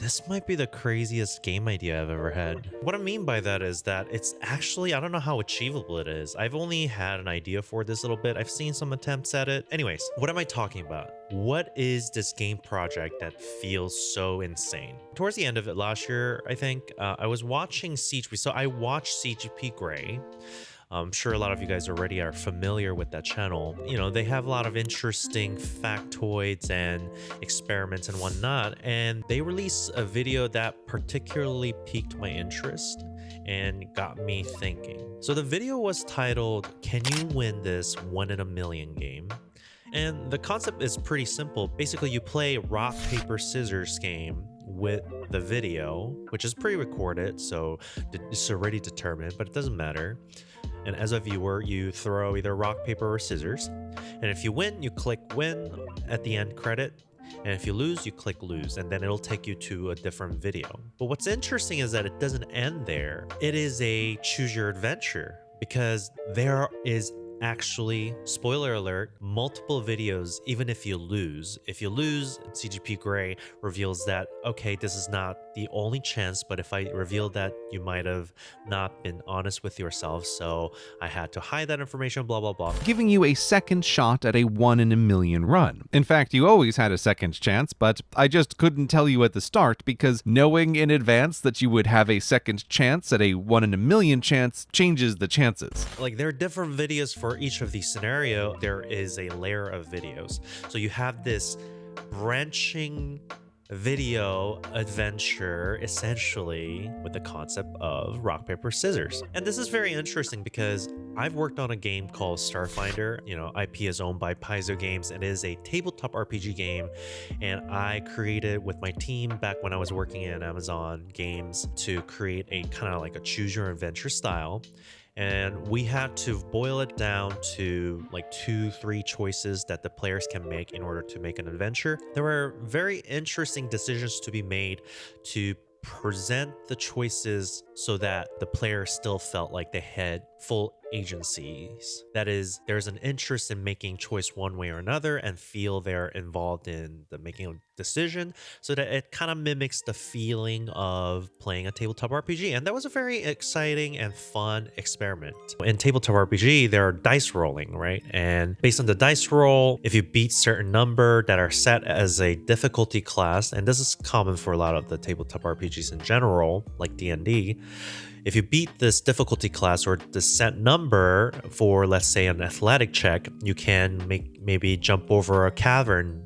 this might be the craziest game idea I've ever had. What I mean by that is that it's actually, I don't know how achievable it is. I've only had an idea for this little bit. I've seen some attempts at it. Anyways, what am I talking about? What is this game project that feels so insane? Towards the end of it last year, I think, I was watching CGP. So I watched CGP Grey. I'm sure a lot of you guys already are familiar with that channel. You know, they have a lot of interesting factoids and experiments and whatnot. And they released a video that particularly piqued my interest and got me thinking. So the video was titled, "Can You Win This 1 in a Million Game?" And the concept is pretty simple. Basically, you play rock, paper, scissors game with the video, which is pre-recorded, so it's already determined, but it doesn't matter. And as a viewer, you throw either rock, paper, or scissors. And if you win, you click win at the end credit. And if you lose, you click lose, and then it'll take you to a different video. But what's interesting is that it doesn't end there. It is a choose your adventure, because there is actually, spoiler alert, multiple videos. Even if you lose, CGP Grey reveals that, okay, this is not the only chance, but if I reveal that, you might have not been honest with yourself, so I had to hide that information, blah blah blah, giving you a second shot at a 1 in a million run. In fact, you always had a second chance, but I just couldn't tell you at the start, because knowing in advance that you would have a second chance at a 1 in a million chance changes the chances. Like, there are different videos for each of these scenarios. There is a layer of videos, so you have this branching video adventure, essentially, with the concept of rock, paper, scissors. And this is very interesting because I've worked on a game called Starfinder. You know, IP is owned by Paizo Games, and it is a tabletop RPG game, and I created with my team back when I was working in Amazon Games to create a kind of like a choose your adventure style. And we had to boil it down to like 2-3 choices that the players can make in order to make an adventure. There were very interesting decisions to be made to present the choices so that the player still felt like they had full agencies. That is, there's an interest in making choice one way or another and feel they're involved in the making of decision, so that it kind of mimics the feeling of playing a tabletop RPG. And that was a very exciting and fun experiment. In tabletop RPG, there are dice rolling, right? And based on the dice roll, if you beat certain number that are set as a difficulty class, and this is common for a lot of the tabletop RPGs in general, like D&D, if you beat this difficulty class or the set number for, let's say, an athletic check, you can maybe jump over a cavern,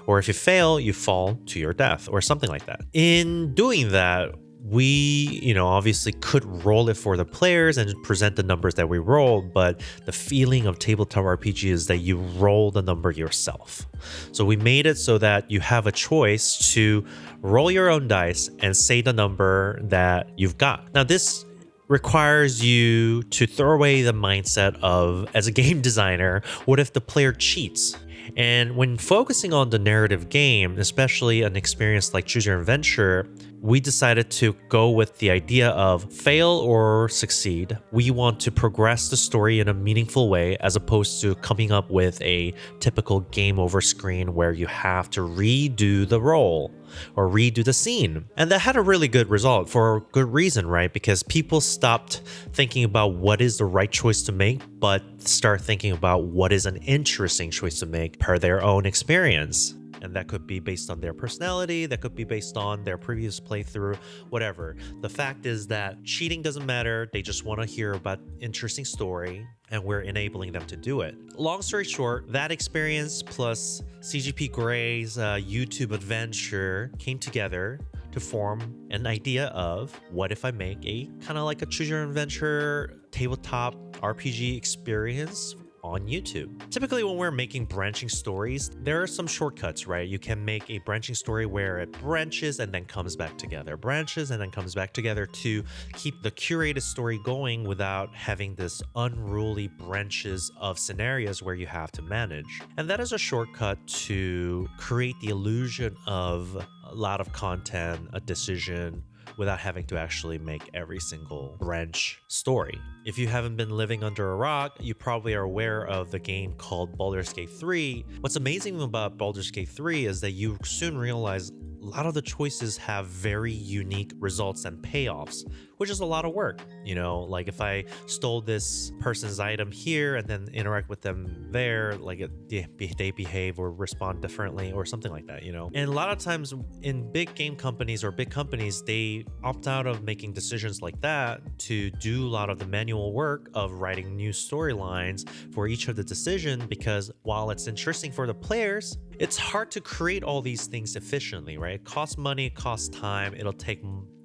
or if you fail, you fall to your death or something like that. In doing that, we, obviously could roll it for the players and present the numbers that we rolled, but the feeling of tabletop RPG is that you roll the number yourself. So we made it so that you have a choice to roll your own dice and say the number that you've got. Now, this requires you to throw away the mindset of, as a game designer, what if the player cheats? And when focusing on the narrative game, especially an experience like Choose Your Adventure, we decided to go with the idea of fail or succeed. We want to progress the story in a meaningful way, as opposed to coming up with a typical game over screen where you have to redo the role or redo the scene. And that had a really good result for a good reason, right? Because people stopped thinking about what is the right choice to make, but start thinking about what is an interesting choice to make per their own experience. And that could be based on their personality, that could be based on their previous playthrough, whatever. The fact is that cheating doesn't matter. They just want to hear about interesting story, and we're enabling them to do it. Long story short, that experience plus CGP Grey's YouTube adventure came together to form an idea of, what if I make a kind of like a choose your adventure tabletop RPG experience on YouTube. Typically, when we're making branching stories, there are some shortcuts, right? You can make a branching story where it branches and then comes back together, branches and then comes back together, to keep the curated story going without having this unruly branches of scenarios where you have to manage. And that is a shortcut to create the illusion of a lot of content, a decision, without having to actually make every single branch story. If you haven't been living under a rock, you probably are aware of the game called Baldur's Gate 3. What's amazing about Baldur's Gate 3 is that you soon realize lot of the choices have very unique results and payoffs, which is a lot of work. Like if I stole this person's item here and then interact with them there, like they behave or respond differently or something like that. And a lot of times in big game companies or big companies, they opt out of making decisions like that to do a lot of the manual work of writing new storylines for each of the decision, because while it's interesting for the players, it's hard to create all these things efficiently, right? It costs money, it costs time. It'll take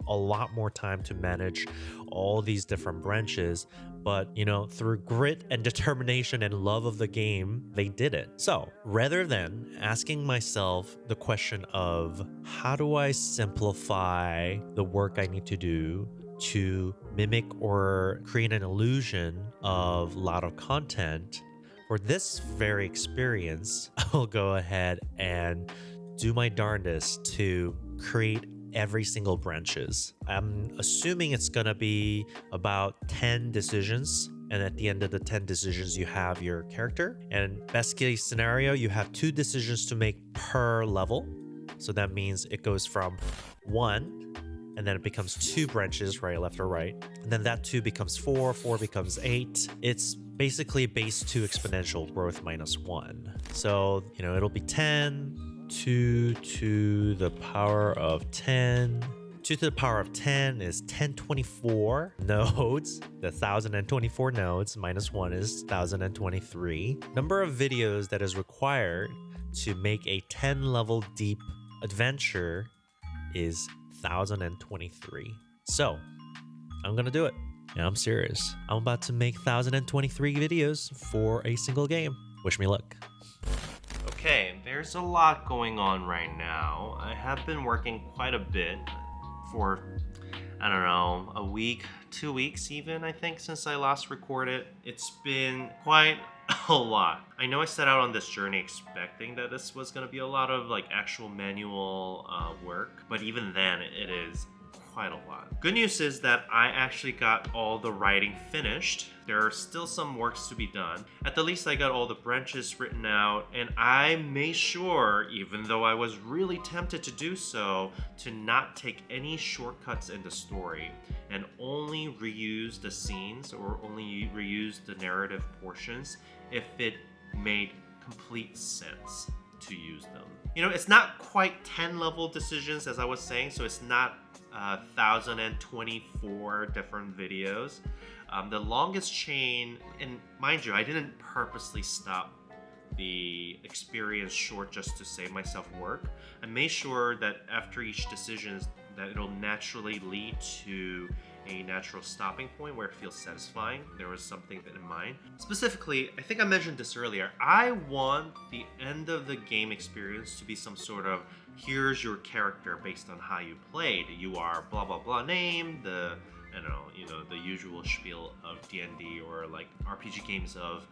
a lot more time to manage all these different branches. But, through grit and determination and love of the game, they did it. So rather than asking myself the question of how do I simplify the work I need to do to mimic or create an illusion of a lot of content, for this very experience, I'll go ahead and do my darndest to create every single branches. I'm assuming it's gonna be about 10 decisions, and at the end of the 10 decisions you have your character, and best case scenario you have 2 decisions to make per level. So that means it goes from 1 and then it becomes 2 branches, right, left or right, and then that 2 becomes 4 becomes 8. It's basically base 2 exponential growth minus 1. So it'll be 10 2 to the power of 10. 2 to the power of 10 is 1024 nodes. The 1024 nodes minus 1 is 1023. Number of videos that is required to make a 10 level deep adventure is 1023. So I'm gonna do it. And I'm serious. I'm about to make 1023 videos for a single game. Wish me luck. Okay, there's a lot going on right now. I have been working quite a bit for, I don't know, a week, 2 weeks even, I think, since I last recorded. It's been quite a lot. I know I set out on this journey expecting that this was going to be a lot of actual manual work, but even then it is quite a lot. Good news is that I actually got all the writing finished. There are still some works to be done. At the least I got all the branches written out, and I made sure, even though I was really tempted to do so, to not take any shortcuts in the story and only reuse the scenes or only reuse the narrative portions if it made complete sense to use them. It's not quite 10 level decisions, as I was saying, so it's not 1024 different videos. The longest chain, and mind you, I didn't purposely stop the experience short just to save myself work. I made sure that after each decision that it'll naturally lead to a natural stopping point where it feels satisfying. There was something in mind. Specifically, I think I mentioned this earlier, I want the end of the game experience to be some sort of, here's your character based on how you played. You are blah blah blah name, the usual spiel of D&D or RPG games of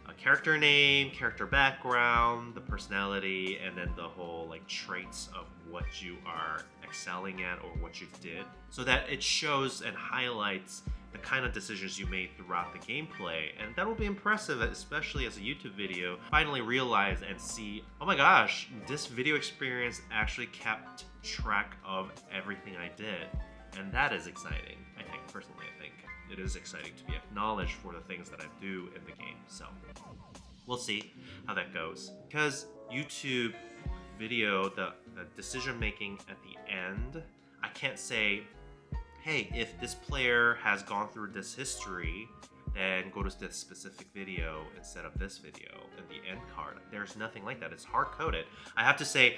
a character name, character background, the personality, and then the whole traits of what you are excelling at or what you did, so that it shows and highlights the kind of decisions you made throughout the gameplay. And that will be impressive, especially as a YouTube video. Finally realize and see, oh my gosh, this video experience actually kept track of everything I did. And that is exciting, I think. Personally, I think it is exciting to be acknowledged for the things that I do in the game. So we'll see how that goes. Because YouTube video, the decision making at the end, I can't say, hey, if this player has gone through this history, then go to this specific video instead of this video in the end card. There's nothing like that. It's hard-coded. I have to say,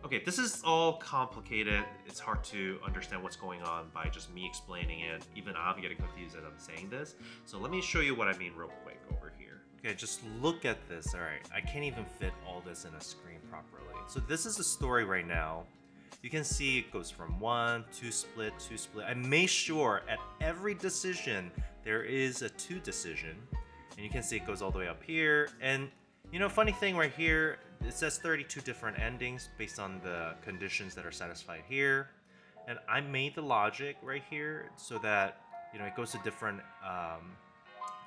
okay, this is all complicated. It's hard to understand what's going on by just me explaining it. Even I'm getting confused as I'm saying this. So let me show you what I mean real quick over here. Okay, just look at this. All right, I can't even fit all this in a screen properly. So this is the story right now. You can see it goes from 1, 2 split, 2 split. I made sure at every decision there is a 2 decision. And you can see it goes all the way up here. And funny thing right here, it says 32 different endings based on the conditions that are satisfied here. And I made the logic right here so that, it goes to different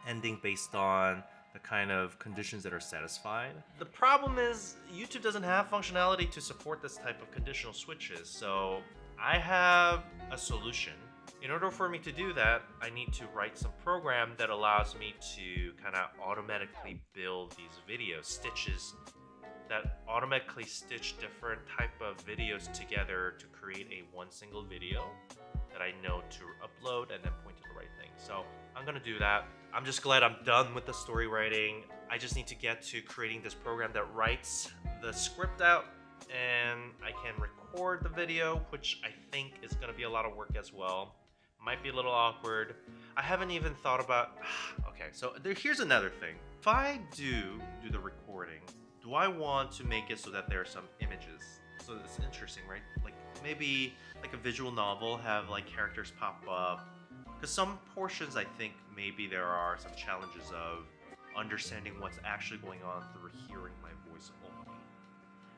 ending based on the kind of conditions that are satisfied. The problem is YouTube doesn't have functionality to support this type of conditional switches, so I have a solution. In order for me to do that, I need to write some program that allows me to kind of automatically build these video stitches that automatically stitch different type of videos together to create one single video that I know to upload and then point to the right thing. So I'm gonna do that. I'm just glad I'm done with the story writing. I just need to get to creating this program that writes the script out, and I can record the video, which I think is gonna be a lot of work as well. Might be a little awkward. I haven't even thought about, okay, so here's another thing. If I do the recording, do I want to make it so that there are some images? So it's interesting, right? Like maybe like a visual novel, have like characters pop up. Because some portions, I think maybe there are some challenges of understanding what's actually going on through hearing my voice only.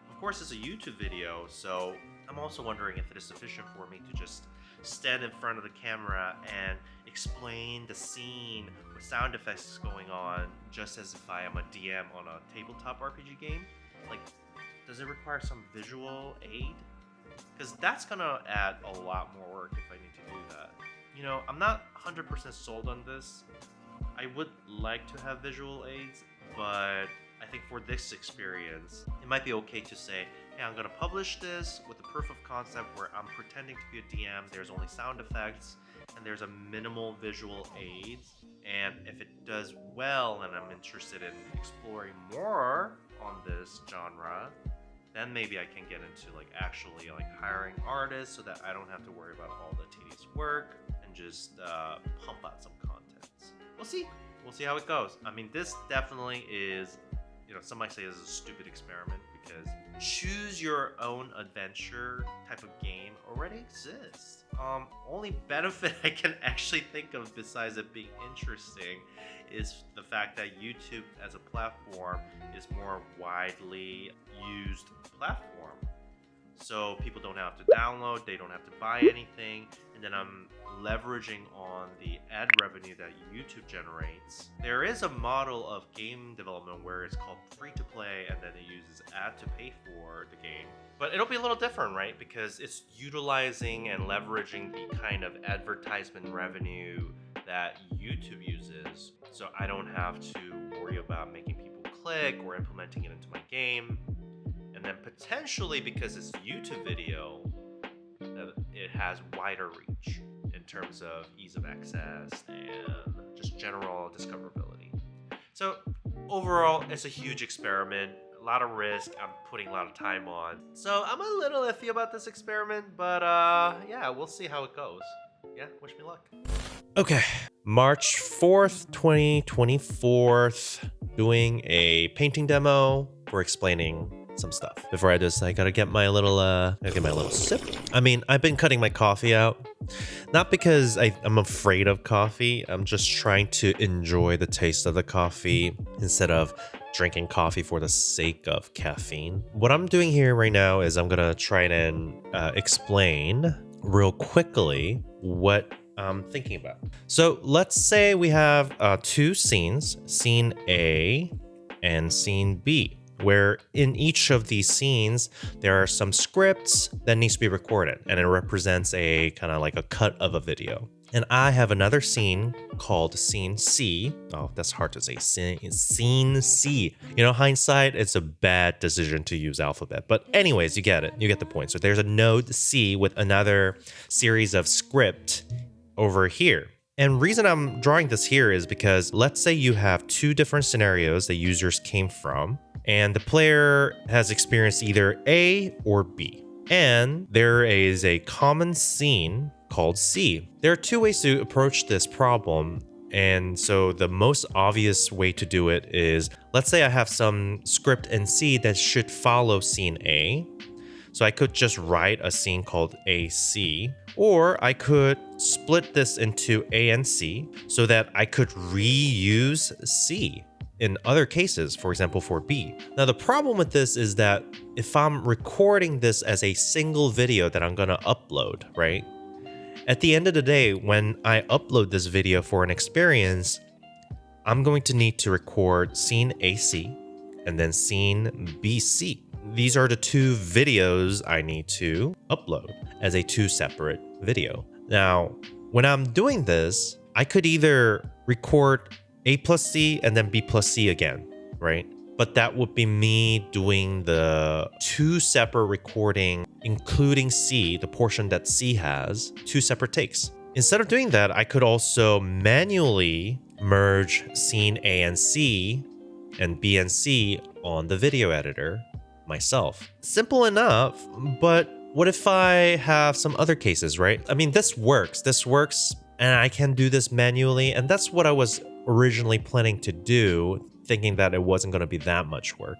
Of course, it's a YouTube video, so I'm also wondering if it is sufficient for me to just stand in front of the camera and explain the scene with sound effects going on, just as if I am a DM on a tabletop RPG game. Like, does it require some visual aid? Because that's gonna add a lot more work if I need to do that. You know, I'm not 100% sold on this. I would like to have visual aids, but I think for this experience, it might be okay to say, hey, I'm gonna publish this with a proof of concept where I'm pretending to be a DM, there's only sound effects, and there's a minimal visual aids. And if it does well and I'm interested in exploring more on this genre, then maybe I can get into like actually like hiring artists so that I don't have to worry about all the tedious work and just pump out some content. We'll see. We'll see how it goes. I mean, this definitely is, you know, some might say this is a stupid experiment because choose your own adventure type of game already exists. Only benefit I can actually think of besides it being interesting is the fact that YouTube as a platform is more widely used platform. So people don't have to download, they don't have to buy anything, and then I'm leveraging on the ad revenue that YouTube generates. There is a model of game development where it's called free to play and then it uses ad to pay for the game. But it'll be a little different, right? Because it's utilizing and leveraging the kind of advertisement revenue that YouTube uses. So I don't have to worry about making people click or implementing it into my game. And then potentially, because it's YouTube video, it has wider reach in terms of ease of access and just general discoverability. So overall, it's a huge experiment, a lot of risk, I'm putting a lot of time on. So I'm a little iffy about this experiment, but yeah, we'll see how it goes. Yeah, wish me luck. Okay, March 4th, 2024, doing a painting demo for explaining some stuff. Before I do this, I gotta get my little sip. I mean, I've been cutting my coffee out, not because I'm afraid of coffee. I'm just trying to enjoy the taste of the coffee instead of drinking coffee for the sake of caffeine. What I'm doing here right now is I'm gonna try and explain real quickly what I'm thinking about. So let's say we have two scenes, scene A and scene B, where in each of these scenes, there are some scripts that needs to be recorded, and it represents a kind of like a cut of a video. And I have another scene called scene C. Oh, that's hard to say. Scene C. You know, hindsight, it's a bad decision to use alphabet. But anyways, you get it. You get the point. So there's a node C with another series of script over here. And reason I'm drawing this here is because let's say you have two different scenarios that users came from, and the player has experienced either A or B. And there is a common scene called C. There are two ways to approach this problem. And so the most obvious way to do it is, let's say I have some script in C that should follow scene A. So I could just write a scene called AC, or I could split this into A and C so that I could reuse C in other cases, for example, for B. Now, the problem with this is that if I'm recording this as a single video that I'm gonna upload, right? At the end of the day, when I upload this video for an experience, I'm going to need to record scene AC and then scene BC. These are the two videos I need to upload as a two separate video. Now, when I'm doing this, I could either record A plus C and then B plus C again, right? But that would be me doing the two separate recording, including C, the portion that C has, two separate takes. Instead of doing that, I could also manually merge scene A and C and B and C on the video editor myself. Simple enough, but what if I have some other cases, right? I mean, this works, and I can do this manually, and that's what I was originally planning to do, thinking that it wasn't going to be that much work.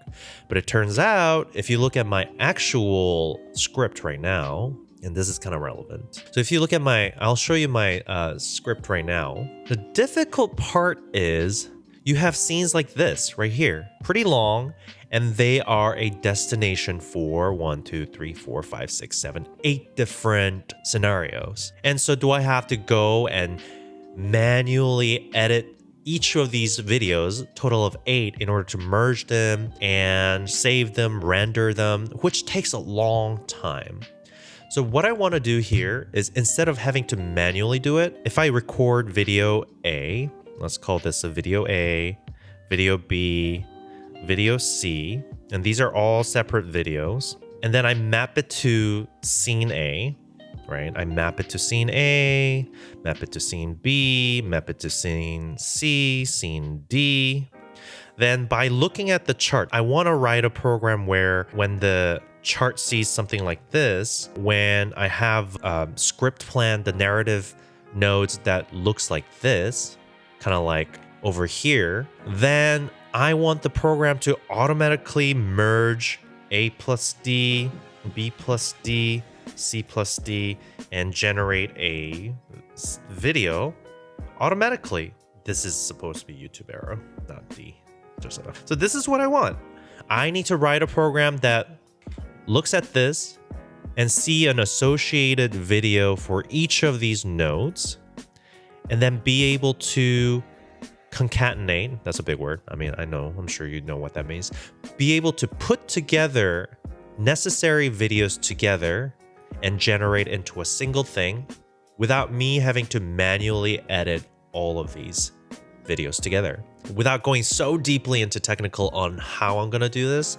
But it turns out, if you look at my actual script right now, and this is kind of relevant. So if you look at I'll show you my script right now. The difficult part is you have scenes like this right here, pretty long, and they are a destination for 1, 2, 3, 4, 5, 6, 7, 8 different scenarios. And so do I have to go and manually edit each of these videos, total of 8, in order to merge them and save them, render them, which takes a long time. So what I want to do here is, instead of having to manually do it, if I record video A, let's call this a video A, video B, video C, and these are all separate videos, and then I map it to scene A, right? I map it to scene A, map it to scene B, map it to scene C, scene D. Then by looking at the chart, I want to write a program where when the chart sees something like this, when I have script plan, the narrative nodes that looks like this, kind of like over here, then I want the program to automatically merge A plus D, B plus D, C plus D, and generate a video automatically. This is supposed to be YouTube error, not D. So this is what I want. I need to write a program that looks at this and see an associated video for each of these nodes, and then be able to concatenate. That's a big word. I mean, I know, I'm sure you know what that means. Be able to put together necessary videos together and generate into a single thing without me having to manually edit all of these videos together. Without going so deeply into technical on how I'm gonna do this,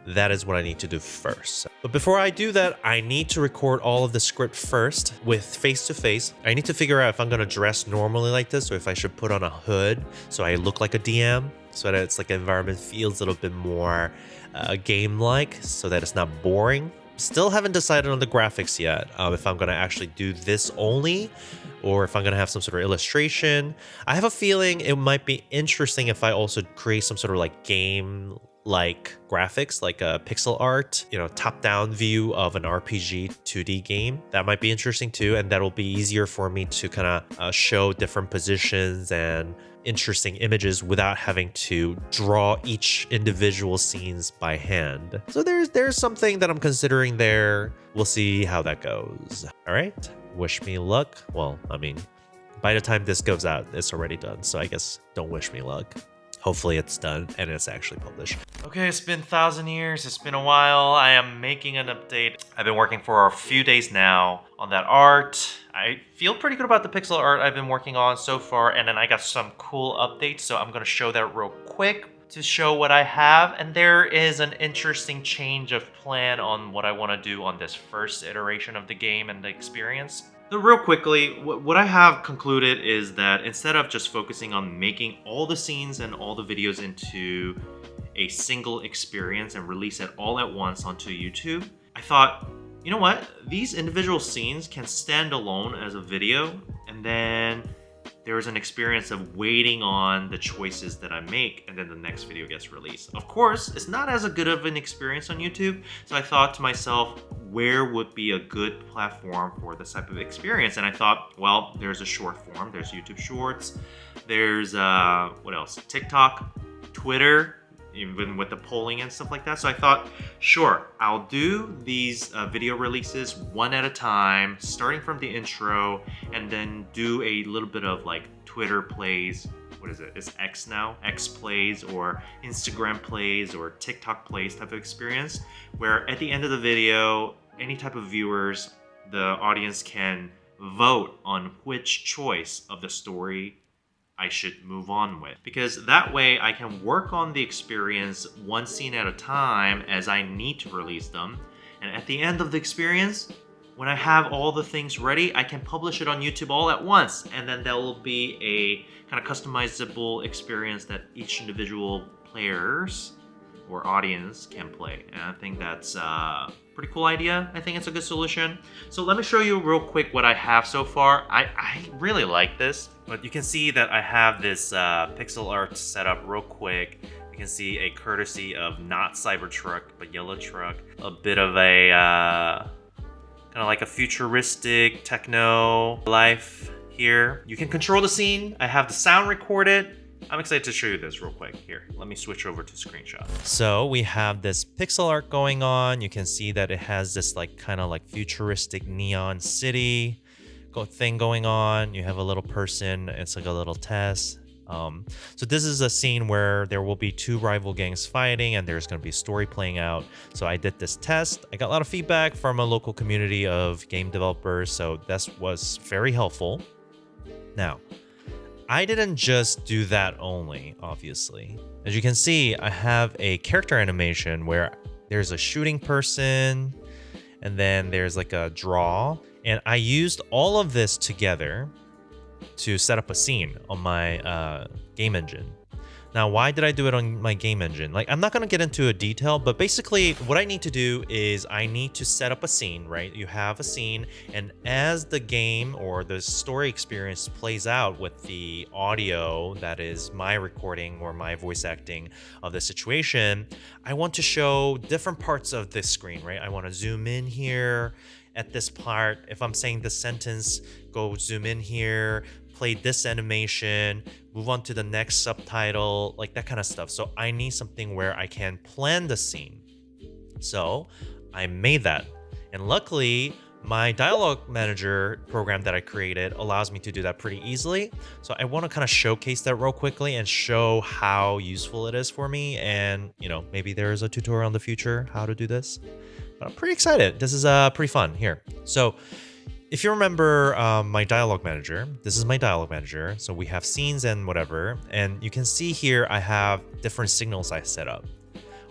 that is what I need to do first. But before I do that, I need to record all of the script first with face-to-face. I need to figure out if I'm gonna dress normally like this, or if I should put on a hood so I look like a DM, so that it's like the environment feels a little bit more game-like, so that it's not boring. Still haven't decided on the graphics yet, if I'm gonna actually do this only, or if I'm gonna have some sort of illustration. I have a feeling it might be interesting if I also create some sort of like game-like graphics, like a pixel art, top-down view of an RPG 2D game. That might be interesting too, and that'll be easier for me to kind of show different positions and interesting images without having to draw each individual scenes by hand. So there's something that I'm considering there. We'll see how that goes. All right, wish me luck. Well, I mean, by the time this goes out, it's already done, so I guess don't wish me luck. Hopefully it's done and it's actually published. Okay, it's been 1,000 years. It's been a while. I am making an update. I've been working for a few days now on that art. I feel pretty good about the pixel art I've been working on so far, and then I got some cool updates, so I'm gonna show that real quick to show what I have. And there is an interesting change of plan on what I want to do on this first iteration of the game and the experience. So real quickly, what I have concluded is that instead of just focusing on making all the scenes and all the videos into a single experience and release it all at once onto YouTube, I thought, you know what? These individual scenes can stand alone as a video, and then there's an experience of waiting on the choices that I make, and then the next video gets released. Of course, it's not as good of an experience on YouTube, so I thought to myself, where would be a good platform for this type of experience? And I thought, well, there's a short form, there's YouTube Shorts, there's what else? TikTok, Twitter, even with the polling and stuff like that. So I thought, sure, I'll do these video releases one at a time, starting from the intro, and then do a little bit of like Twitter plays what is it? It's X now, X plays or Instagram plays or TikTok plays type of experience, where at the end of the video, any type of viewers, the audience can vote on which choice of the story I should move on with. Because that way I can work on the experience one scene at a time as I need to release them. And at the end of the experience, when I have all the things ready, I can publish it on YouTube all at once. And then there will be a kind of customizable experience that each individual players or audience can play. And I think that's a pretty cool idea. I think it's a good solution. So let me show you real quick what I have so far. I really like this, but you can see that I have this pixel art set up real quick. You can see a courtesy of not Cybertruck, but Yellow Truck. A bit of a kind of like a futuristic techno life here. You can control the scene. I have the sound recorded. I'm excited to show you this real quick. Here, let me switch over to screenshot. So we have this pixel art going on. You can see that it has this like kind of like futuristic neon city thing going on. You have a little person. It's like a little Tess. So this is a scene where there will be two rival gangs fighting and there's going to be a story playing out. So I did this test. I got a lot of feedback from a local community of game developers. So this was very helpful. Now, I didn't just do that only, obviously. As you can see, I have a character animation where there's a shooting person and then there's like a draw. And I used all of this together to set up a scene on my game engine. Now, why did I do it on my game engine? Like, I'm not going to get into a detail, but basically what I need to do is I need to set up a scene, right? You have a scene, and as the game or the story experience plays out with the audio that is my recording or my voice acting of the situation, I want to show different parts of this screen, right? I want to zoom in here at this part. If I'm saying this sentence, go zoom in here, play this animation, move on to the next subtitle, like that kind of stuff. So I need something where I can plan the scene. So I made that. And luckily, my dialogue manager program that I created allows me to do that pretty easily. So I want to kind of showcase that real quickly and show how useful it is for me. And, you know, maybe there's a tutorial in the future how to do this. But I'm pretty excited. This is pretty fun here. So if you remember my dialogue manager, this is my dialogue manager. So we have scenes and whatever. And you can see here, I have different signals I set up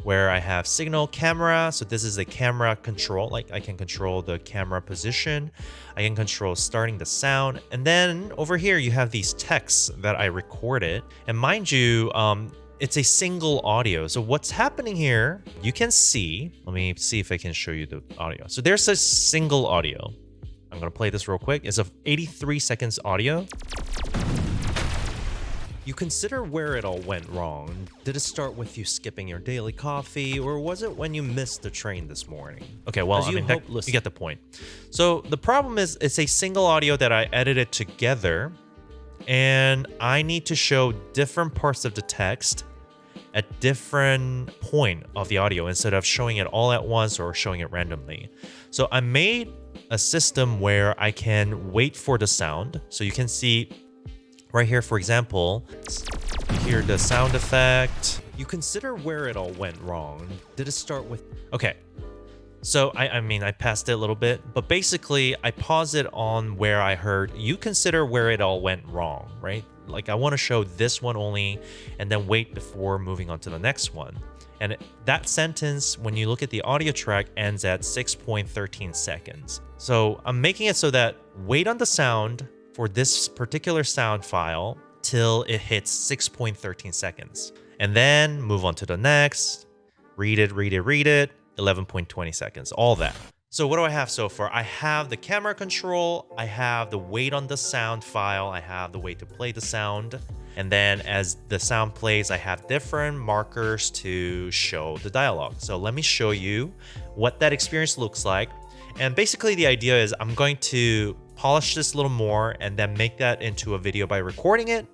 where I have signal camera. So this is a camera control. Like I can control the camera position. I can control starting the sound. And then over here, you have these texts that I recorded. And mind you, it's a single audio. So what's happening here, you can see, let me see if I can show you the audio. So there's a single audio. I'm going to play this real quick. It's a 83 seconds audio. You consider where it all went wrong. Did it start with you skipping your daily coffee, or was it when you missed the train this morning? Okay, well, I mean, you get the point. So the problem is it's a single audio that I edited together, and I need to show different parts of the text at different point of the audio instead of showing it all at once or showing it randomly. So I made a system where I can wait for the sound. So you can see right here, for example, you hear the sound effect. You consider where it all went wrong. Did it start with... Okay. So I mean, I passed it a little bit, but basically I pause it on where I heard, you consider where it all went wrong, right? Like I want to show this one only and then wait before moving on to the next one. And that sentence, when you look at the audio track, ends at 6.13 seconds. So I'm making it so that wait on the sound for this particular sound file till it hits 6.13 seconds. And then move on to the next, read it, 11.20 seconds, all that. So what do I have so far? I have the camera control, I have the wait on the sound file, I have the way to play the sound. And then as the sound plays, I have different markers to show the dialogue. So let me show you what that experience looks like. And basically the idea is I'm going to polish this a little more and then make that into a video by recording it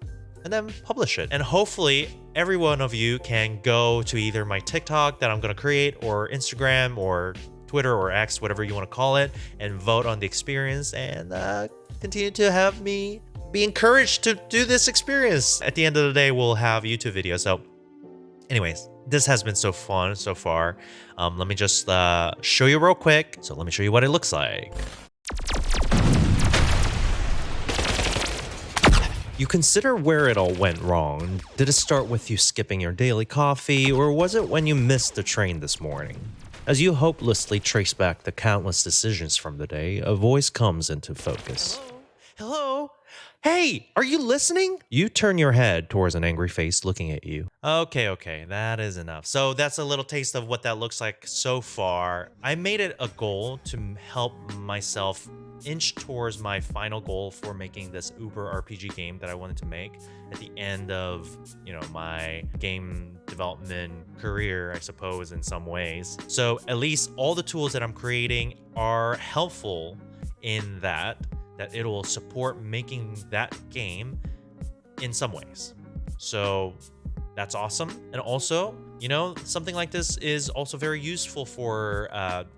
and then publish it. And hopefully every one of you can go to either my TikTok that I'm going to create or Instagram or Twitter or X, whatever you want to call it, and vote on the experience and continue to have me be encouraged to do this experience. At the end of the day, we'll have YouTube videos. So anyways, this has been so fun so far. Let me just show you real quick. So let me show you what it looks like. You consider where it all went wrong. Did it start with you skipping your daily coffee, or was it when you missed the train this morning? As you hopelessly trace back the countless decisions from the day, a voice comes into focus. Hello? Hey, are you listening? You turn your head towards an angry face looking at you. Okay, that is enough. So that's a little taste of what that looks like so far. I made it a goal to help myself inch towards my final goal for making this Uber RPG game that I wanted to make at the end of, my game development career, I suppose, in some ways. So at least all the tools that I'm creating are helpful in that it will support making that game in some ways. So that's awesome. And also, something like this is also very useful for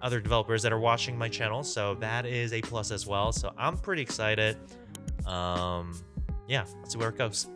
other developers that are watching my channel. So that is a plus as well. So I'm pretty excited. Yeah, let's see where it goes.